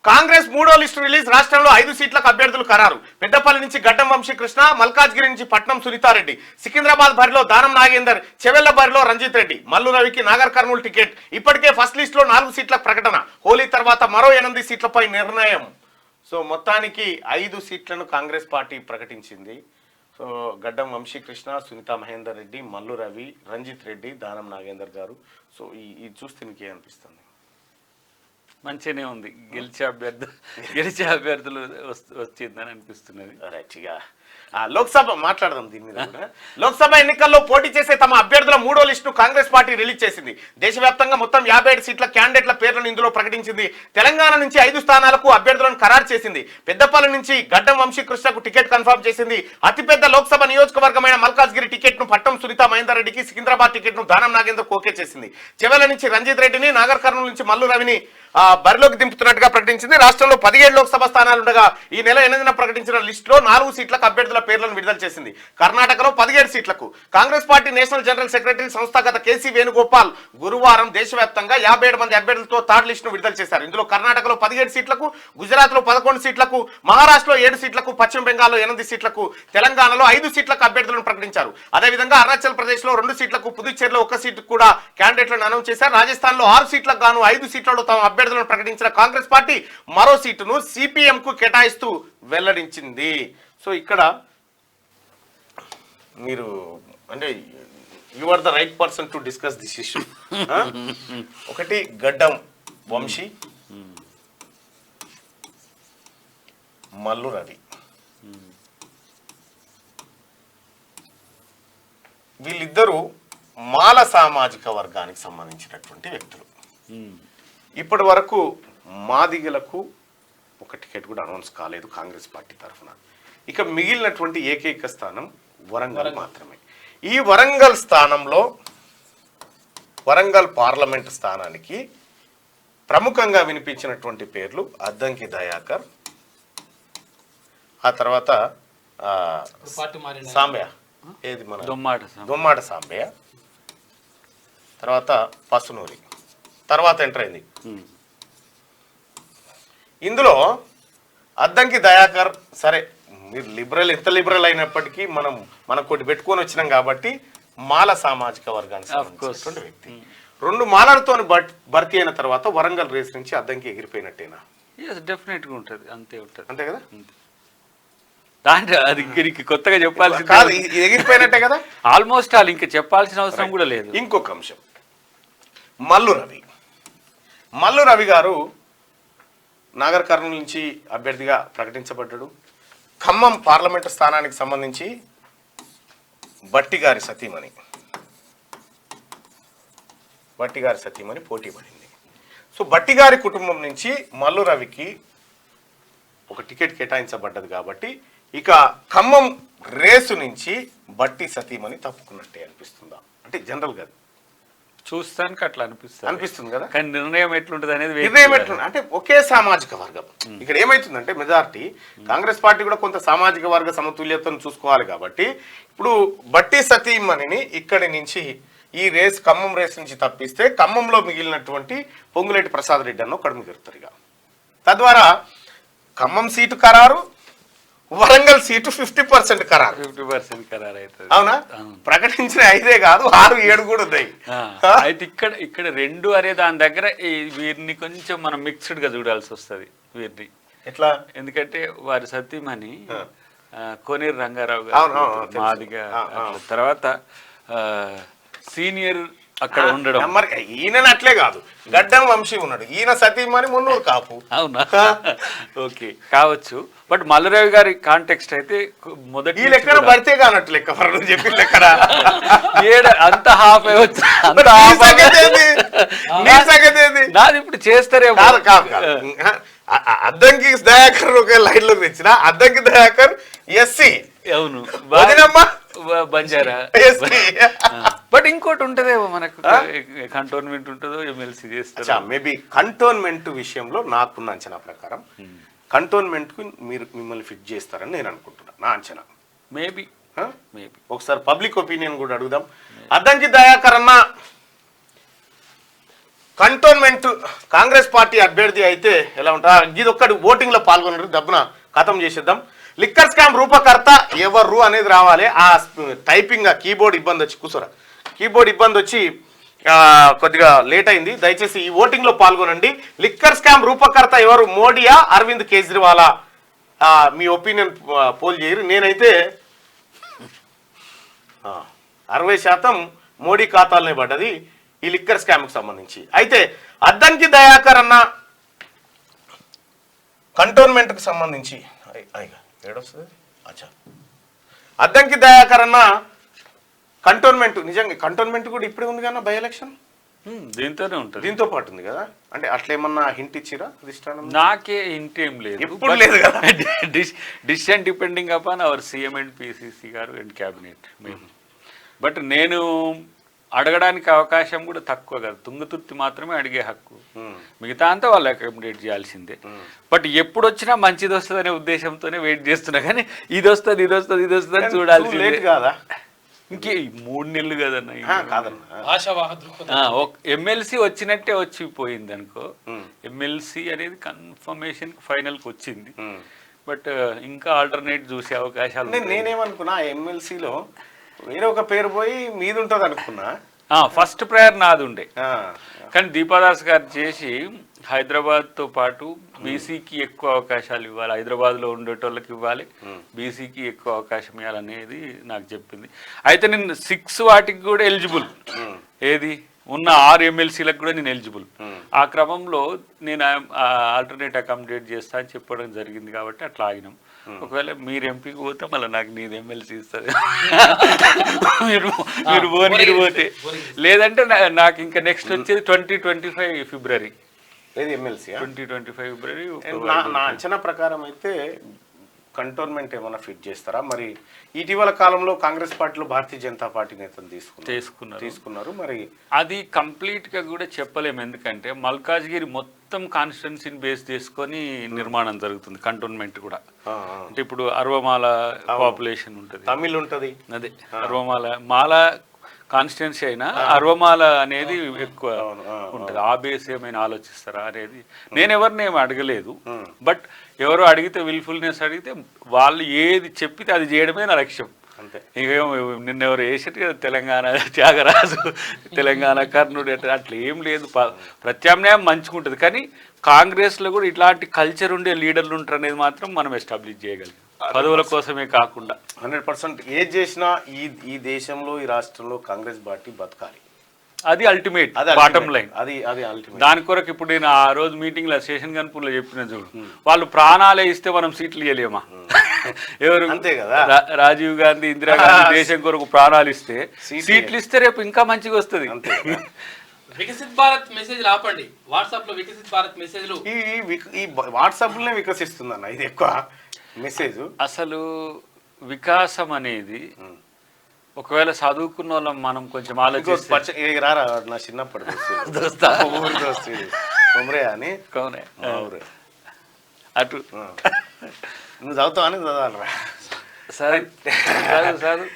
కాంగ్రెస్ మూడో list release. రాష్ట్రంలో 5 సీట్లకు అభ్యర్థులు ఖరారు. పెద్దపల్లి నుంచి గడ్డం వంశీకృష్ణ, మల్కాజ్గిరి నుంచి పట్నం సునీతారెడ్డి, సికింద్రాబాద్ బరిలో దానం నాగేందర్, చెవెళ్ల బరిలో రంజిత్ రెడ్డి, మల్లు రవికి నాగర్ కర్నూలు టికెట్. ఇప్పటికే ఫస్ట్ లిస్ట్ లో 4 సీట్ల ప్రకటన. హోలీ తర్వాత మరో 8 సీట్లపై నిర్ణయం. సో మొత్తానికి 5 సీట్లను కాంగ్రెస్ పార్టీ ప్రకటించింది. సో గడ్డం వంశీకృష్ణ, సునీతా మహేందర్ రెడ్డి, మల్లు రవి, రంజిత్ రెడ్డి, దానం నాగేందర్ గారు. సో ఈ చూస్తే నీకే అనిపిస్తుంది? మంచిగానే ఉంది. గెలిచే అభ్యర్థులు వచ్చిందని అనిపిస్తున్నది. రైట్గా లోక్సభ మాట్లాడదాం దీని మీద కూడా. లోక్సభ ఎన్నికల్లో పోటీ చేసే తమ అభ్యర్థుల మూడో లిస్టును కాంగ్రెస్ పార్టీ రిలీజ్ చేసింది. దేశవ్యాప్తంగా మొత్తం 57 సీట్ల క్యాండిడేట్ల పేర్లను ఇందులో ప్రకటించింది. తెలంగాణ నుంచి 5 స్థానాలకు అభ్యర్థులను ఖరారు చేసింది. పెద్దపల్లి నుంచి గడ్డం వంశీకృష్ణకు టికెట్ కన్ఫర్మ్ చేసింది. అతిపెద్ద లోక్సభ నియోజకవర్గమైన మల్కాజ్గిరి టికెట్ ను పట్టం సునీతా మహేందర్ రెడ్డికి, సికింద్రాబాద్ టికెట్ ను దానం నాగేందర్ ఓకే చేసింది. చెవెల నుంచి రంజిత్ రెడ్డిని, నాగర్ కర్నూలు నుంచి మల్లు రవిని బరిలోకి దింపుతున్నట్టుగా ప్రకటించింది. రాష్ట్రంలో 17 లోక్సభ స్థానాలుండగా ఈ నెల 8న ప్రకటించిన లిస్టులో 4 సీట్లకు అభ్యర్థుల పేర్లను విడుదల చేసింది. కర్ణాటకలో 17 సీట్లకు. Congress party national general secretary సంస్థాగత కేసీ వేణుగోపాల్ గురువారం దేశవ్యాప్తంగా 57 మంది అభ్యర్థులతో థర్డ్ లిస్టును విడుదల చేశారు. ఇందులో కర్ణాటకలో 17 సీట్లకు, గుజరాత్ లో 11 సీట్లకు, మహారాష్ట్రలో 7 సీట్లకు, పశ్చిమ బెంగాల్లో 8 సీట్లకు, తెలంగాణలో 5 సీట్లకు అభ్యర్థులను ప్రకటించారు. అదేవిధంగా అరుణాచల్ ప్రదేశ్ లో 2 సీట్లకు, పుదుచ్చేరిలో 1 సీటు కూడా క్యాండిడేట్లను అనౌన్స్ చేశారు. రాజస్థాన్ లో 6 సీట్లకు గాను 5 సీట్లలో తమ అభ్యర్థులను ప్రకటించిన కాంగ్రెస్ పార్టీ మరో సీటును సిపిఎం కు కేటాయిస్తూ వెల్లడించింది. సో ఇక్కడ మీరు అంటే you are the right person to discuss this issue. ఒకటి గడ్డం వంశీ, మల్లు రవి, వీళ్ళిద్దరూ మాల సామాజిక వర్గానికి సంబంధించినటువంటి వ్యక్తులు. ఇప్పటి వరకు మాదిగలకు ఒక టికెట్ కూడా అనౌన్స్ కాలేదు కాంగ్రెస్ పార్టీ తరఫున. ఇక మిగిలినటువంటి ఏకైక స్థానం వరంగల్ మాత్రమే. ఈ వరంగల్ స్థానంలో వరంగల్ పార్లమెంట్ స్థానానికి ప్రముఖంగా వినిపించినటువంటి పేర్లు అద్దంకి దయాకర్, ఆ తర్వాత సాంబయ్య, ఏది మన దొమ్మాట సాంబయ్య, తర్వాత పసునూరి, తర్వాత ఎంటర్ అయింది. ఇందులో అద్దంకి దయాకర్ సరే, మీరు లిబరల్ ఎంత లిబరల్ అయినప్పటికీ మనం కొద్ది పెట్టుకొని వచ్చినాం కాబట్టి మాల సామాజిక వర్గానికి సంబంధించినటువంటి వ్యక్తి. 2 మాలలతో భర్తీ అయిన తర్వాత వరంగల్ రేస్ నుంచి అద్దంకి ఎగిరిపోయినట్టేనా? డెఫినెట్గా ఉంటుంది, అంతే కదా. దాంట్లో అది ఇంక కొత్తగా చెప్పాల్సి కాదు, ఎగిరిపోయినట్టే కదా ఆల్మోస్ట్ ఆల్. ఇంకా చెప్పాల్సిన అవసరం కూడా లేదు. ఇంకొక అంశం, మల్లు రవి గారు నాగర్ కర్నూలు నుంచి అభ్యర్థిగా ప్రకటించబడ్డాడు. ఖమ్మం పార్లమెంటు స్థానానికి సంబంధించి బట్టి గారి సతీమణి పోటీ పడింది. సో బట్టి గారి కుటుంబం నుంచి మల్లు రవికి ఒక టికెట్ కేటాయించబడ్డది కాబట్టి ఇక ఖమ్మం రేసు నుంచి బట్టి సతీమణి తప్పుకున్నట్టే అనిపిస్తుందా? అంటే జనరల్ గా చూస్తానికి అట్లా అనిపిస్తుంది కదా. కానీ నిర్ణయం ఎట్లుంటుంది అనేది అంటే ఒకే సామాజిక వర్గం. ఇక్కడ ఏమైతుందంటే మెజారిటీ కాంగ్రెస్ పార్టీ కూడా కొంత సామాజిక వర్గ సమతుల్యతను చూసుకోవాలి కాబట్టి ఇప్పుడు బట్టి సతీమణిని ఇక్కడి నుంచి ఈ రేస్ ఖమ్మం రేస్ నుంచి తప్పిస్తే ఖమ్మంలో మిగిలినటువంటి పొంగులేటి ప్రసాద్ రెడ్డి అన్న కడుము తిరుతారు. ఇక తద్వారా ఖమ్మం సీటు ఖరారు, వరంగల్ సీటు 50% ఖరారు. 50% ఖరారు అవుతుంది. అవునా? ప్రకటించిన 5 కాదు 6, 7 కూడా ఉన్నాయి. అయితే ఇక్కడ 2 అనే దాని దగ్గర వీరిని కొంచెం మనం మిక్స్డ్ గా చూడాల్సి వస్తుంది. వీరిని ఎట్లా? ఎందుకంటే వారి సతీమణి కోనేరు రంగారావు గారు మాదిగా, తర్వాత సీనియర్ అక్కడ ఉండడం. మరి ఈయన అట్లే కాదు, గడ్డం వంశీ ఉన్నాడు, ఈయన సతీమణి మున్నూరు కాపు. అవునా? ఓకే కావచ్చు. బట్ మల్లురావు గారి కాంటెక్స్ట్ అయితే మొదటి ఈ లెక్కన భర్తే కానట్టు లెక్క చెప్పిన లెక్కన అంత హాఫ్ అవ్వచ్చు. నాది ఇప్పుడు చేస్తారే. అద్దంకి దయాకర్ ఒక లైన్ లో తెచ్చిన అద్దంకి దయాకర్ ఎస్సీ. అవును, బంజారా. బట్ ఇంకోటి ఉంటదేమో మనకు, కంటోన్మెంట్ ఉంటుందో ఎమ్మెల్సీ చేస్తారు. మేబీ కంటోన్మెంట్ విషయంలో నాకున్న అంచనా ప్రకారం కంటోన్మెంట్ కు మిమ్మల్ని ఫిట్ చేస్తారని నేను అనుకుంటున్నా. నా అంచనా మేబీ ఒకసారి పబ్లిక్ ఒపీనియన్ కూడా అడుగుదాం. అద్దంకి దయాకర్ అన్న కంటోన్మెంట్ కాంగ్రెస్ పార్టీ అభ్యర్థి అయితే ఎలా ఉంటా ఇది ఒక్కటి ఓటింగ్ లో పాల్గొన్నారు దబ్బున ఖతం చేసేద్దాం. లిక్కర్ స్కామ్ రూపకర్త ఎవరు అనేది రావాలి. ఆ టైపింగ్ కీబోర్డ్ ఇబ్బంది వచ్చి కూర్చోరా, కీబోర్డ్ ఇబ్బంది వచ్చి కొద్దిగా లేట్ అయింది. దయచేసి ఈ ఓటింగ్ లో పాల్గొనండి. లిక్కర్ స్కామ్ రూపకర్త ఎవరు, మోడీయా అరవింద్ కేజ్రీవాలా? మీ ఒపీనియన్ పోల్ చేయరు. నేనైతే 60% మోడీ ఖాతాలనే పడ్డది ఈ లిక్కర్ స్కామ్కి సంబంధించి. అయితే అద్దంకి దయాకర్ అన్న కంటోన్మెంట్కి సంబంధించి ఏడొస్తుంది అచ్చా, అద్దంకి దయాకర్ అన్న కంటోన్మెంట్, నిజంగా కంటోన్మెంట్ కూడా ఇప్పుడే ఉంది కదా బై ఎలక్షన్, దీంతోనే ఉంటుంది, దీంతో పాటు ఉంది కదా. అంటే అట్లా ఏమన్నా హింట్ ఇచ్చిరా అధిష్టానం? నాకే హింట్ ఏం లేదు, ఇప్పుడు లేదు కదా. Decision depending upon our CM and PCC గారు అండ్ క్యాబినెట్ మేము. బట్ నేను అడగడానికి అవకాశం కూడా తక్కువ కదా, తుంగతుర్తి మాత్రమే అడిగే హక్కు, మిగతా అంతా వాళ్ళు అకామిడేట్ చేయాల్సిందే. బట్ ఎప్పుడు వచ్చినా మంచిది వస్తుంది అనే ఉద్దేశంతోనే వెయిట్ చేస్తున్నా, కానీ ఇది వస్తుంది ఇది వస్తుంది ఇది వస్తుంది అని చూడాల్సిందే కాదా. ఇంకే 3 నెలలు కదన్నా, ఎమ్మెల్సీ వచ్చినట్టే వచ్చిపోయింది అనుకో. ఎమ్మెల్సీ అనేది కన్ఫర్మేషన్ ఫైనల్కి వచ్చింది, బట్ ఇంకా ఆల్టర్నేట్ చూసే అవకాశాలు. నేనేమనుకున్నా ఎమ్మెల్సీలో వేరే ఒక పేరు పోయి మీద ఉంటుంది అనుకున్నా. ఫస్ట్ ప్రయర్ నాది ఉండే, కానీ దీపాదాస్ గారు చేసి హైదరాబాద్తో పాటు బీసీకి ఎక్కువ అవకాశాలు ఇవ్వాలి, హైదరాబాద్లో ఉండేటోళ్ళకి ఇవ్వాలి, బీసీకి ఎక్కువ అవకాశం ఇవ్వాలనేది నాకు చెప్పింది. అయితే నేను 6 వాటికి కూడా ఎలిజిబుల్, ఏది ఉన్న 6 ఎమ్మెల్సీలకు కూడా నేను ఎలిజిబుల్. ఆ క్రమంలో నేను ఆల్టర్నేట్ అకామిడేట్ చేస్తా అని చెప్పడం జరిగింది కాబట్టి అట్లా ఆగినాం. ఒకవేళ మీరు ఎంపీకి పోతే మళ్ళీ నాకు నీది ఎమ్మెల్సీ ఇస్తుంది, మీరు పోతే. లేదంటే నాకు ఇంకా నెక్స్ట్ వచ్చేది 2025 ఫిబ్రవరి, 2025 ఫిబ్రవరి. నా అంచనా ప్రకారం అయితే కంటోన్మెంట్ ఏమైనా ఫిట్ చేస్తారా మరి? ఇటీవల కాలంలో కాంగ్రెస్ పార్టీలో భారతీయ జనతా పార్టీ నేతలు తీసుకున్నారు మరి అది కంప్లీట్ గా కూడా చెప్పలేము, ఎందుకంటే మల్కాజ్గిరి మొత్తం కాన్స్టిట్యున్సీని బేస్ చేసుకొని నిర్మాణం జరుగుతుంది కంటోన్మెంట్ కూడా. అంటే ఇప్పుడు అర్వమాల పాపులేషన్ ఉంటుంది, తమిళ్ ఉంటుంది, అదే మాల కాన్స్టిట్యున్సీ అయినా అర్వమాల అనేది ఎక్కువ ఉంటుంది. ఆ బేస్ ఏమైనా ఆలోచిస్తారా అనేది నేను ఎవరిని ఏమి అడగలేదు. బట్ ఎవరో అడిగితే విల్ఫుల్నెస్ అడిగితే వాళ్ళు ఏది చెప్పితే అది చేయడమే నా లక్ష్యం. ఇంకేమో నిన్నెవరు వేసేది కదా తెలంగాణ త్యాగరాజు, తెలంగాణ కర్ణుడు, అట్లా ఏం లేదు. ప్రత్యామ్నాయం మంచిగుంటుంది, కానీ కాంగ్రెస్లో కూడా ఇట్లాంటి కల్చర్ ఉండే లీడర్లు ఉంటారు అనేది మాత్రం మనం ఎస్టాబ్లిష్ చేయగలిగాం, పదవుల కోసమే కాకుండా. 100% ఏది చేసినా ఈ దేశంలో ఈ రాష్ట్రంలో కాంగ్రెస్ పార్టీ బతకాలి, అది అల్టిమేట్ బాటమ్ లైన్. అది అల్టిమేట్. దాని కొరకు ఇప్పుడు నేను ఆ రోజు మీటింగ్ లో శేషన్ గన్పూర్లో చెప్పిన చూడు, వాళ్ళు ప్రాణాలే ఇస్తే మనం సీట్లు ఇవ్వలేమా? ఎవరు అంతే కదా, రాజీవ్ గాంధీ, ఇందిరాగాంధీ దేశం కొరకు ప్రాణాలు ఇస్తే సీట్లు ఇస్తే రేపు ఇంకా మంచిగా వస్తుంది. వికసిత్ భారత్ మెసేజ్ ఆపండి, వాట్సాప్ లో వికసిత్ భారత్ మెసేజ్లు ఈ వాట్సాప్ లోనే వికసిస్తుంది ఇది ఎక్కువ మెసేజ్. అసలు వికాసం అనేది ఒకవేళ చదువుకున్న వాళ్ళం మనం కొంచెం ఆలోచిస్తే రారా నా చిన్నప్పటి అని అటు నువ్వు చదువుతావు అని చదవాలరా. సరే చదువు